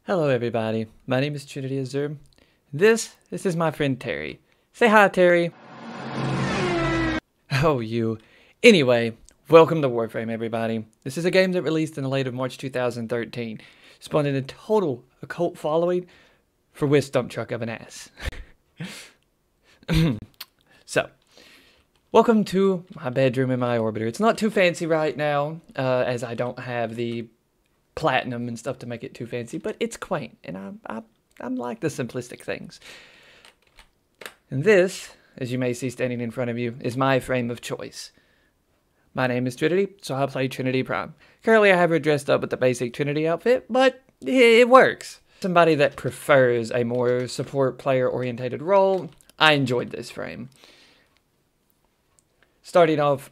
Hello everybody, my name is Trinity Azur. This is my friend Terry. Say hi, Terry. Oh, you. Anyway, welcome to Warframe, everybody. This is a game that released in the late of March 2013, spawned in a total occult following for Whiz Dump Truck of an Ass. So, welcome to my bedroom in my orbiter. It's not too fancy right now, as I don't have the platinum and stuff to make it too fancy, but it's quaint, and I'm like the simplistic things. And this, as you may see standing in front of you, is my frame of choice. My name is Trinity, so I play Trinity Prime. Currently I have her dressed up with the basic Trinity outfit, but it works. Somebody that prefers a more support player orientated role, I enjoyed this frame. Starting off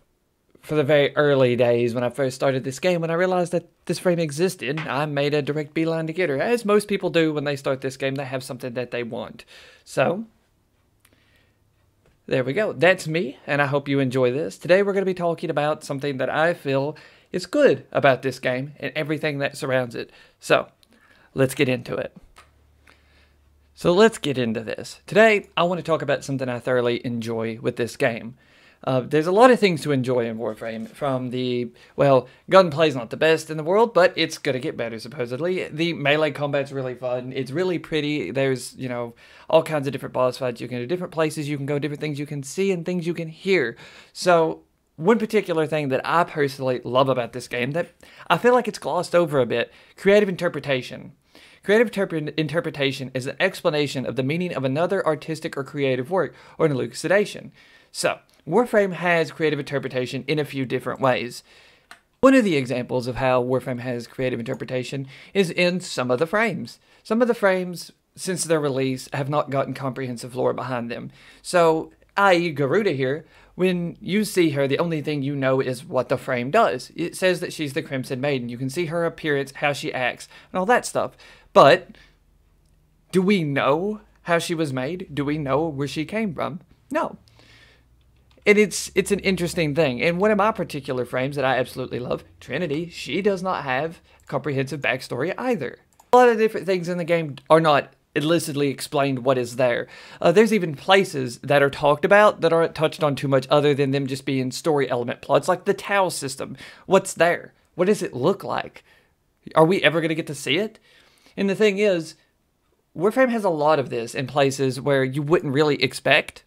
for the very early days when I first started this game, when I realized that this frame existed, I made a direct beeline to get her. As most people do when they start this game, they have something that they want. So, there we go. That's me, and I hope you enjoy this. Today we're going to be talking about something that I feel is good about this game and everything that surrounds it. So, let's get into it. So let's get into this. Today, I want to talk about something I thoroughly enjoy with this game. There's a lot of things to enjoy in Warframe, from the, well, gunplay's not the best in the world, but it's gonna get better, supposedly. The melee combat's really fun. It's really pretty. There's, you know, all kinds of different boss fights. You can go to different places, you can go different things you can see and things you can hear. So, one particular thing that I personally love about this game that I feel like it's glossed over a bit, creative interpretation. Creative interpretation is an explanation of the meaning of another artistic or creative work, or an elucidation. So, Warframe has creative interpretation in a few different ways. One of the examples of how Warframe has creative interpretation is in some of the frames. Some of the frames, since their release, have not gotten comprehensive lore behind them. So, i.e. Garuda here, when you see her, the only thing you know is what the frame does. It says that she's the Crimson Maiden. You can see her appearance, how she acts, and all that stuff. But, do we know how she was made? Do we know where she came from? No. And it's an interesting thing. And one of my particular frames that I absolutely love, Trinity, she does not have a comprehensive backstory either. A lot of different things in the game are not illicitly explained what is there. There's even places that are talked about that aren't touched on too much other than them just being story element plots, like the Tau system. What's there? What does it look like? Are we ever going to get to see it? And the thing is, Warframe has a lot of this in places where you wouldn't really expect.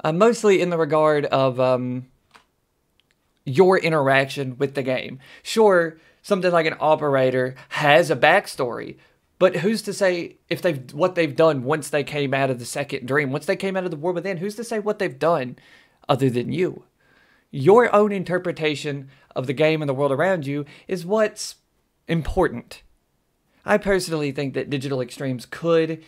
Mostly in the regard of your interaction with the game. Sure, something like an operator has a backstory, but who's to say if what they've done once they came out of the second dream, once they came out of the war within, who's to say what they've done other than you? Your own interpretation of the game and the world around you is what's important. I personally think that Digital Extremes could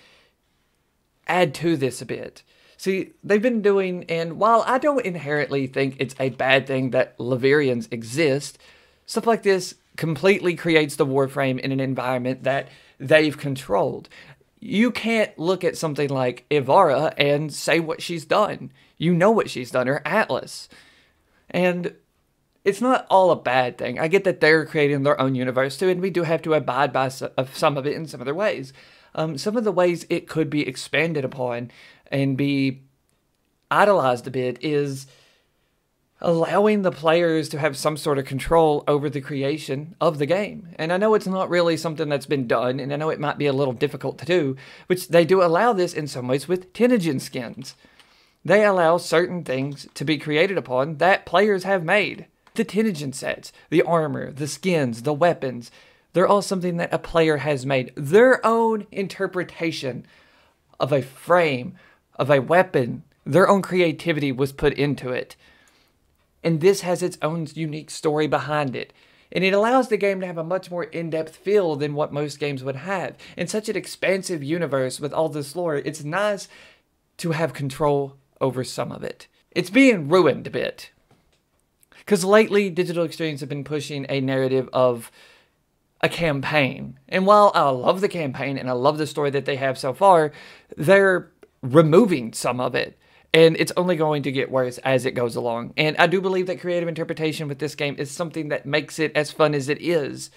add to this a bit. See, they've been doing, and while I don't inherently think it's a bad thing that Laverians exist, stuff like this completely creates the Warframe in an environment that they've controlled. You can't look at something like Ivara and say what she's done. You know what she's done, her Atlas. And it's not all a bad thing. I get that they're creating their own universe too, and we do have to abide by some of it in some other ways. Some of the ways it could be expanded upon and be idolized a bit is allowing the players to have some sort of control over the creation of the game. And I know it's not really something that's been done, and I know it might be a little difficult to do, which they do allow this in some ways with Tenogen skins. They allow certain things to be created upon that players have made. The Tenogen sets, the armor, the skins, the weapons, they're all something that a player has made. Their own interpretation of a frame, of a weapon, their own creativity was put into it. And this has its own unique story behind it. And it allows the game to have a much more in-depth feel than what most games would have. In such an expansive universe with all this lore, it's nice to have control over some of it. It's being ruined a bit. Because lately, Digital Extremes have been pushing a narrative of a campaign. And while I love the campaign and I love the story that they have so far, they're removing some of it. And it's only going to get worse as it goes along. And I do believe that creative interpretation with this game is something that makes it as fun as it is.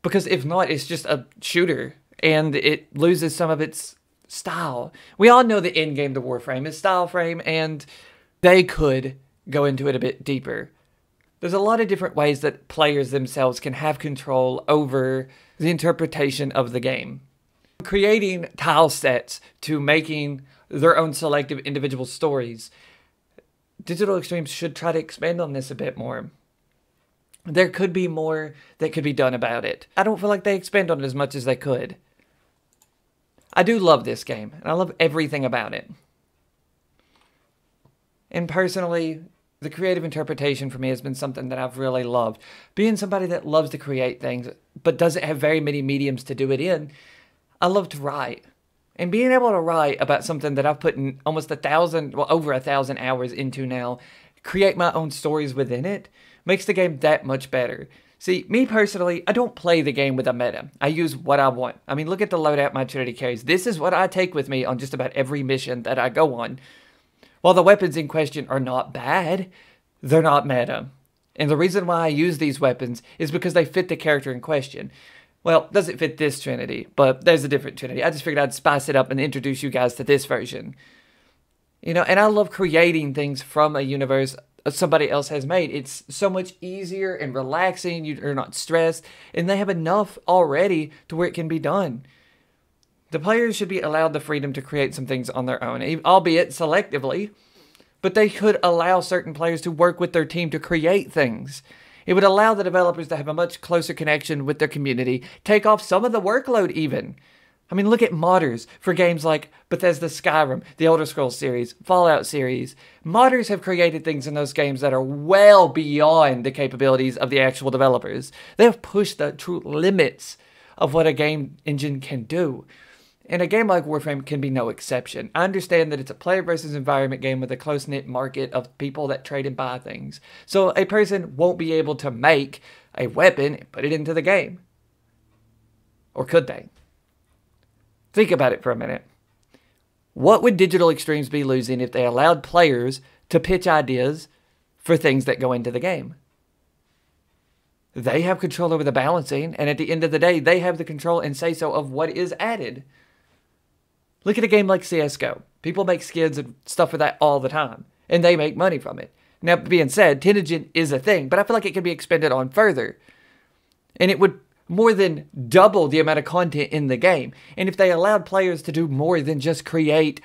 Because if not, it's just a shooter, and it loses some of its style. We all know the end game to Warframe is style frame, and they could go into it a bit deeper. There's a lot of different ways that players themselves can have control over the interpretation of the game. Creating tile sets to making their own selective individual stories, Digital Extremes should try to expand on this a bit more. There could be more that could be done about it. I don't feel like they expand on it as much as they could. I do love this game, and I love everything about it. And personally, the creative interpretation for me has been something that I've really loved. Being somebody that loves to create things, but doesn't have very many mediums to do it in, I love to write. And being able to write about something that I've put in almost 1,000, well, over 1,000 hours into now, create my own stories within it, makes the game that much better. See, me personally, I don't play the game with a meta. I use what I want. I mean, look at the loadout my Trinity carries. This is what I take with me on just about every mission that I go on. While the weapons in question are not bad, they're not meta. And the reason why I use these weapons is because they fit the character in question. Well, doesn't fit this Trinity, but there's a different Trinity. I just figured I'd spice it up and introduce you guys to this version. You know, and I love creating things from a universe somebody else has made. It's so much easier and relaxing. You're not stressed, and they have enough already to where it can be done. The players should be allowed the freedom to create some things on their own, albeit selectively, but they could allow certain players to work with their team to create things. It would allow the developers to have a much closer connection with their community, take off some of the workload even. I mean, look at modders for games like Bethesda Skyrim, the Elder Scrolls series, Fallout series. Modders have created things in those games that are well beyond the capabilities of the actual developers. They have pushed the true limits of what a game engine can do. And a game like Warframe can be no exception. I understand that it's a player versus environment game with a close-knit market of people that trade and buy things. So a person won't be able to make a weapon and put it into the game. Or could they? Think about it for a minute. What would Digital Extremes be losing if they allowed players to pitch ideas for things that go into the game? They have control over the balancing, and at the end of the day, they have the control and say-so of what is added. Look at a game like CSGO. People make skins and stuff for that all the time, and they make money from it. Now, being said, Tenogen is a thing, but I feel like it can be expanded on further. And it would more than double the amount of content in the game. And if they allowed players to do more than just create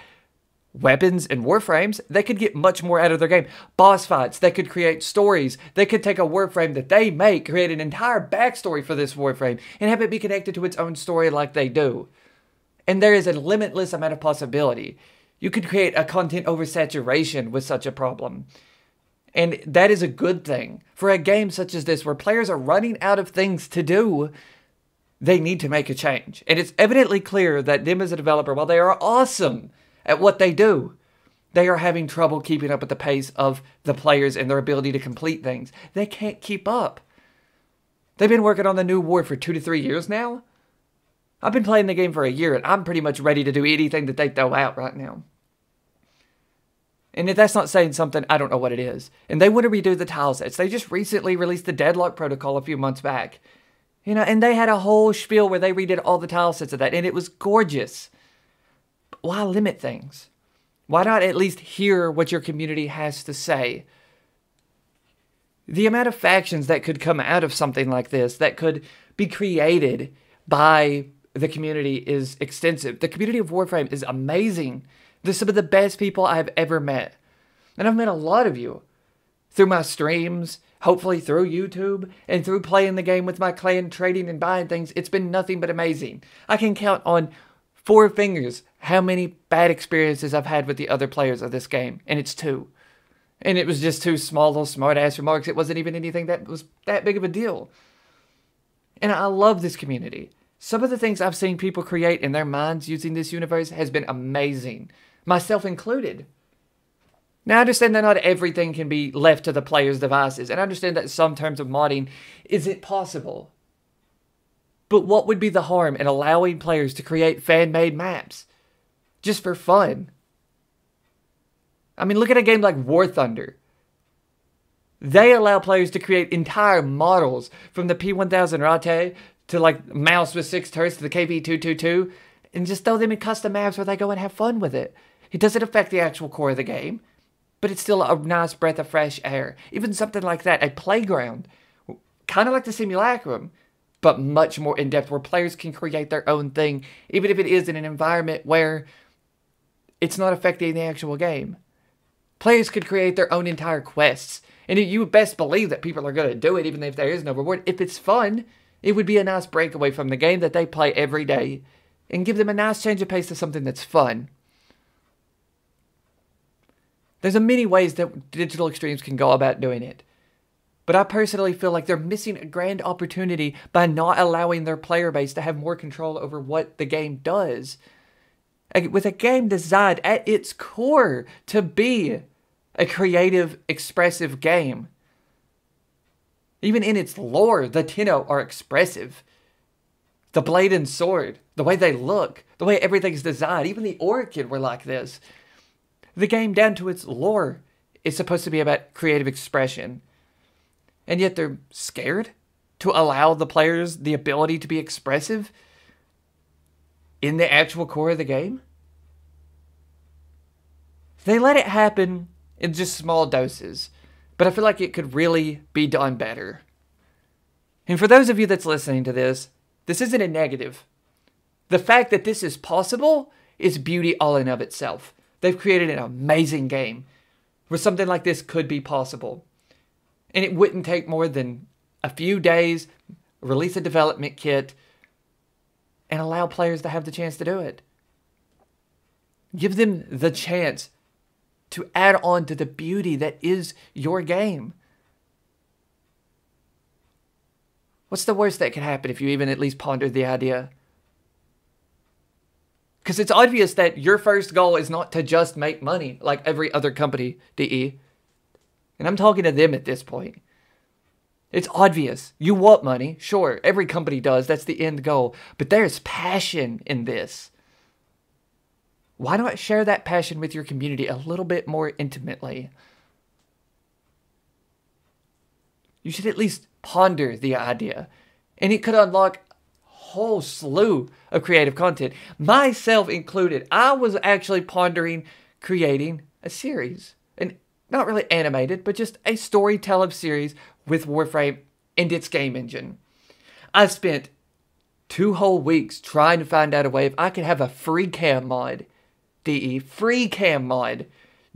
weapons and warframes, they could get much more out of their game. Boss fights, they could create stories. They could take a warframe that they make, create an entire backstory for this warframe, and have it be connected to its own story like they do. And there is a limitless amount of possibility. You could create a content oversaturation with such a problem. And that is a good thing. For a game such as this, where players are running out of things to do, they need to make a change. And it's evidently clear that them as a developer, while they are awesome at what they do, they are having trouble keeping up with the pace of the players and their ability to complete things. They can't keep up. They've been working on the new war for 2 to 3 years now. I've been playing the game for a year, and I'm pretty much ready to do anything that they throw out right now. And if that's not saying something, I don't know what it is. And they want to redo the tile sets. They just recently released the Deadlock Protocol a few months back. You know, and they had a whole spiel where they redid all the tile sets of that, and it was gorgeous. But why limit things? Why not at least hear what your community has to say? The amount of factions that could come out of something like this, that could be created by the community, is extensive. The community of Warframe is amazing. They're some of the best people I've ever met. And I've met a lot of you through my streams, hopefully through YouTube, and through playing the game with my clan, trading and buying things. It's been nothing but amazing. I can count on 4 fingers how many bad experiences I've had with the other players of this game. And it's 2. And it was just 2 small little smart-ass remarks. It wasn't even anything that was that big of a deal. And I love this community. Some of the things I've seen people create in their minds using this universe has been amazing. Myself included. Now, I understand that not everything can be left to the player's devices, and I understand that some terms of modding isn't possible. But what would be the harm in allowing players to create fan-made maps? Just for fun. I mean, look at a game like War Thunder. They allow players to create entire models from the P1000 Rate to like mouse with 6 turrets to the KV-222 and just throw them in custom maps where they go and have fun with it. It doesn't affect the actual core of the game, but it's still a nice breath of fresh air. Even something like that, a playground, kind of like the Simulacrum, but much more in-depth, where players can create their own thing, even if it is in an environment where it's not affecting the actual game. Players could create their own entire quests, and you would best believe that people are going to do it, even if there is no reward. If it's fun, it would be a nice breakaway from the game that they play every day, and give them a nice change of pace to something that's fun. There's many ways that Digital Extremes can go about doing it. But I personally feel like they're missing a grand opportunity by not allowing their player base to have more control over what the game does. With a game designed at its core to be a creative, expressive game. Even in its lore, the Tenno are expressive. The blade and sword, the way they look, the way everything's designed, even the Orchid were like this. The game, down to its lore, is supposed to be about creative expression. And yet they're scared to allow the players the ability to be expressive in the actual core of the game. They let it happen in just small doses, but I feel like it could really be done better. And for those of you that's listening to this isn't a negative. The fact that this is possible is beauty all in of itself. They've created an amazing game where something like this could be possible. And it wouldn't take more than a few days, release a development kit, and allow players to have the chance to do it. Give them the chance to add on to the beauty that is your game. What's the worst that could happen if you even at least pondered the idea? Because it's obvious that your first goal is not to just make money like every other company, DE. And I'm talking to them at this point. It's obvious. You want money. Sure, every company does. That's the end goal. But there's passion in this. Why not share that passion with your community a little bit more intimately? You should at least ponder the idea. And it could unlock a whole slew of creative content. Myself included. I was actually pondering creating a series. And not really animated, but just a storytelling series with Warframe and its game engine. I spent 2 whole weeks trying to find out a way if I could have a free cam mod. DE, free cam mod.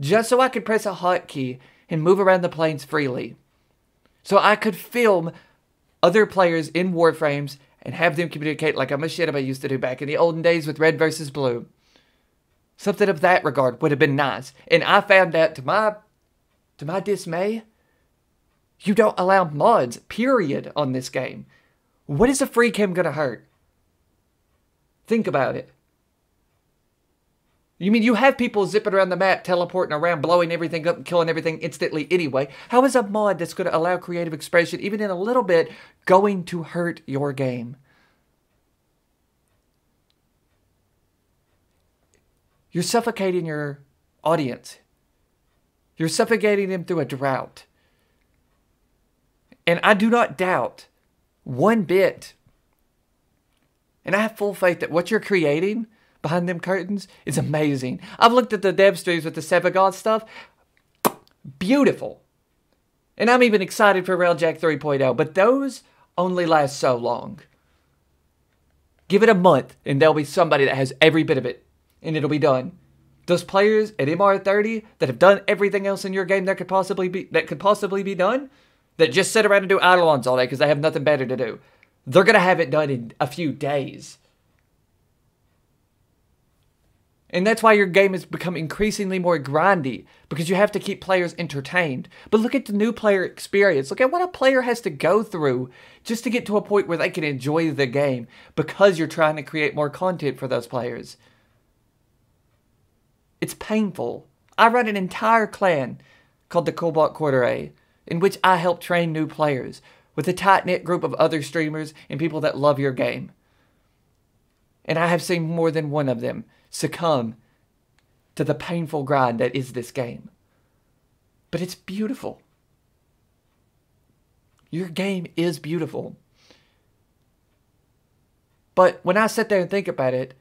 Just so I could press a hotkey and move around the planes freely. So I could film other players in Warframes and have them communicate like a machinima used to do back in the olden days with Red versus Blue. Something of that regard would have been nice. And I found out, to my dismay, you don't allow mods, period, on this game. What is a free cam gonna hurt? Think about it. You mean you have people zipping around the map, teleporting around, blowing everything up, and killing everything instantly anyway? How is a mod that's going to allow creative expression, even in a little bit, going to hurt your game? You're suffocating your audience. You're suffocating them through a drought. And I do not doubt one bit, and I have full faith that what you're creating behind them curtains is amazing. I've looked at the dev streams with the Sevagod stuff. Beautiful. And I'm even excited for Railjack 3.0, but those only last so long. Give it a month, and there'll be somebody that has every bit of it, and it'll be done. Those players at MR30 that have done everything else in your game that could possibly be done, that just sit around and do Eidolons all day because they have nothing better to do, they're going to have it done in a few days. And that's why your game has become increasingly more grindy, because you have to keep players entertained. But look at the new player experience. Look at what a player has to go through just to get to a point where they can enjoy the game, because you're trying to create more content for those players. It's painful. I run an entire clan called the Cobalt Quarter A, in which I help train new players with a tight-knit group of other streamers and people that love your game. And I have seen more than one of them succumb to the painful grind that is this game. But it's beautiful. Your game is beautiful. But when I sit there and think about it,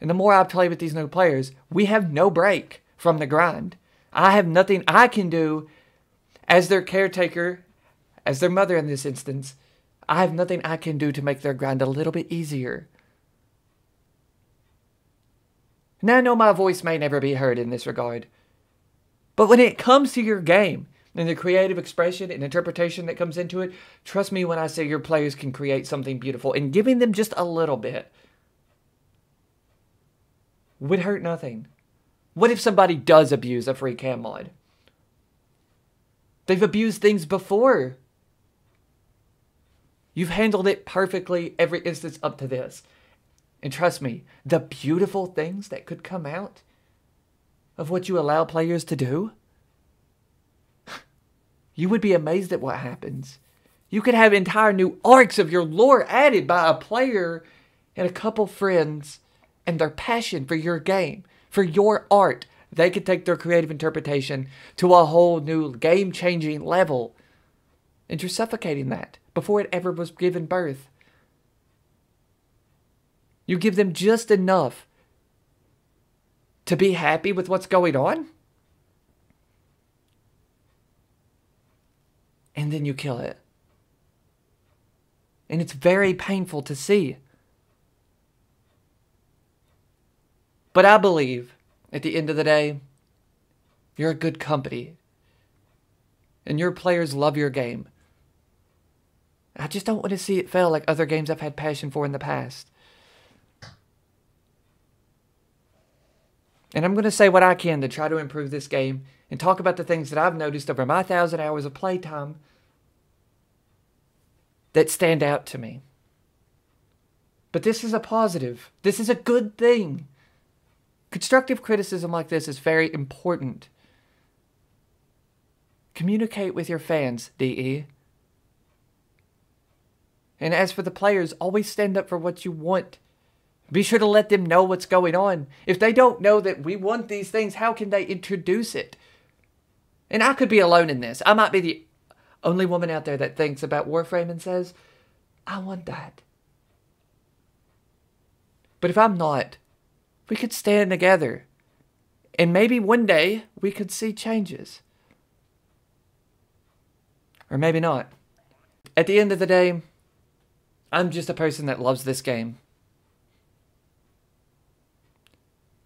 and the more I play with these new players, we have no break from the grind. I have nothing I can do as their caretaker, as their mother in this instance. I have nothing I can do to make their grind a little bit easier. Now I know my voice may never be heard in this regard. But when it comes to your game, and the creative expression and interpretation that comes into it, trust me when I say your players can create something beautiful, and giving them just a little bit would hurt nothing. What if somebody does abuse a free cam mod? They've abused things before. You've handled it perfectly every instance up to this. And trust me, the beautiful things that could come out of what you allow players to do, you would be amazed at what happens. You could have entire new arcs of your lore added by a player and a couple friends and their passion for your game, for your art. They could take their creative interpretation to a whole new game-changing level. And you're suffocating that before it ever was given birth. You give them just enough to be happy with what's going on, and then you kill it. And it's very painful to see. But I believe, at the end of the day, you're a good company. And your players love your game. I just don't want to see it fail like other games I've had passion for in the past. And I'm going to say what I can to try to improve this game and talk about the things that I've noticed over my 1,000 hours of playtime that stand out to me. But this is a positive. This is a good thing. Constructive criticism like this is very important. Communicate with your fans, DE. And as for the players, always stand up for what you want. Be sure to let them know what's going on. If they don't know that we want these things, how can they introduce it? And I could be alone in this. I might be the only woman out there that thinks about Warframe and says, I want that. But if I'm not, we could stand together. And maybe one day we could see changes. Or maybe not. At the end of the day, I'm just a person that loves this game.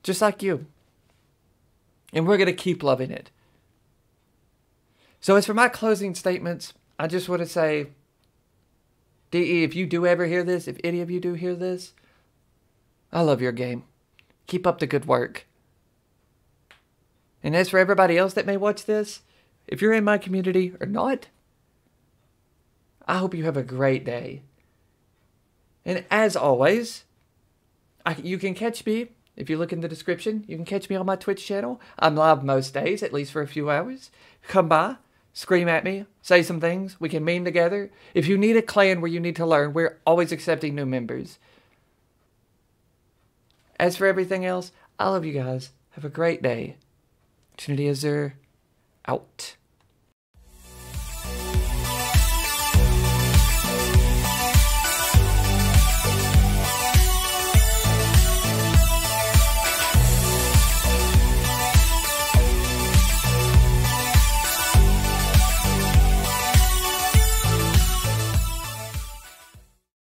Just like you. And we're going to keep loving it. So as for my closing statements, I just want to say, DE, if you do ever hear this, if any of you do hear this, I love your game. Keep up the good work. And as for everybody else that may watch this, if you're in my community or not, I hope you have a great day. And as always, you can catch me. If you look in the description, you can catch me on my Twitch channel. I'm live most days, at least for a few hours. Come by, scream at me, say some things. We can meme together. If you need a clan where you need to learn, we're always accepting new members. As for everything else, I love you guys. Have a great day. Trinity Azure, out.